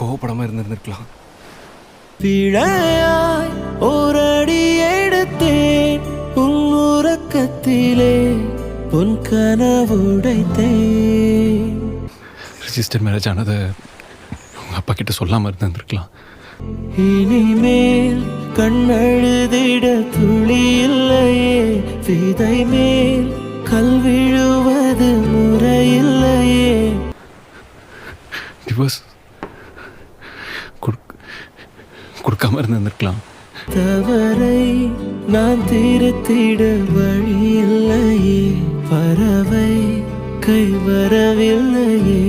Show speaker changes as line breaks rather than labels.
கோவப்படாமல் இருந்திருக்கலாம்.
பிழையாய் ஓரடி எடுத்தேன் உன் உறக்கத்திலே உன் கனவுடைத்தேன்.
ரிஜிஸ்டர் மேரேஜ் ஆனதை உங்கள் அப்பா கிட்ட சொல்லாமல் இருந்திருக்கலாம்.
இனிமேல் கண்ணழுதிட துளி இல்லையே, விதை மேல் கல் விழுவது முறையில்லையே.
டிவோர்ஸ் கொடுக்காம இருந்திருக்கலாம்.
தவறை நான் திருத்திட வழி இல்லையே, பறவை கை வரவில்லையே.